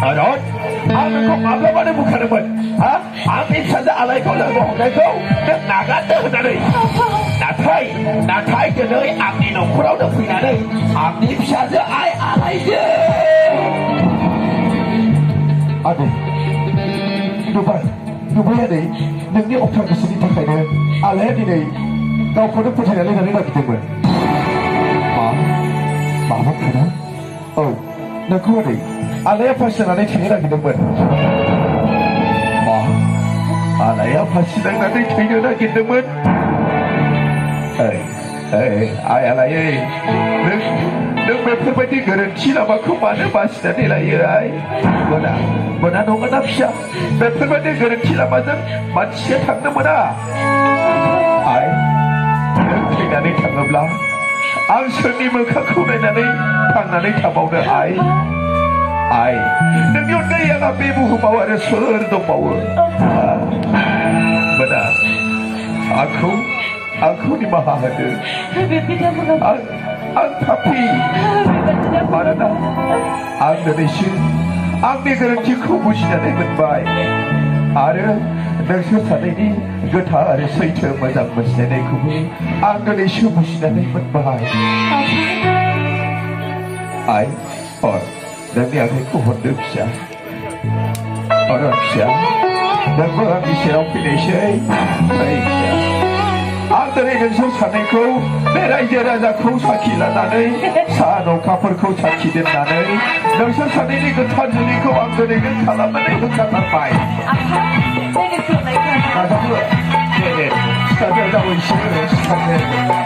Aron, ano kung agawa na mukha naman? Ha? Amin sa alai ko lang mo na ko. Nagnagat na rin. Natay ka na rin. Ang ninong kraw na pinanay. Ang nipsya na ay alay नै नुबाय नै नोंनि अख्रां गोसोनि थाखायनो आलाया दिनै गावखौनो फोथायनानै लानो नागिरदोंमोन माबा खोना औ नोंखौ नै आलाया फासि नांनानै थैनो नागिरदोंमोन आलाया फासि नांनानै थैनो नागिरदोंमोन आइ आलाय नों बेफोरबायदि गोरोन्थि लामाखौ मानो बासिनानै लायो आइ मोना नङा फिसा बेफोरबायदि गोरोन्थि लामाजों मानसिया थांनो मोना आइ नों थैनानै थाङोब्ला आं सोरनि मोखांखौ नायनानै थांनानै थाबावनो आइ नोंनि अनगायै आंहा बे बुहुमाव आरो सोर दंबावो मोना आंखौ निमाहा होदो आं पापी मानोना आं दिनैसिम आंनि गोरोन्थिखौ बुजिनानै मोनबाय आरो नोंसोर सानैनि गोथार सैथो मोजां मोनज्लायनायखौबो आं दिनैसो बुजिनानै मोनबाय आइ नोंनि आखाइखौ हरदो फिसा अरन फिसा नोंबो आंनि सेराव फैनायसै फिसा आं दिनै नोंसोर सानैखौ बे रायजो राजाखौ साखि लानानै सान अखाफोरखौ साखि दोननानै नोंसोर सानैनि गोथार जुलिखौ आं दिनैनो खालामनानै होखाथारबाय नाजावो सिखारनो जावैसो सिखारनो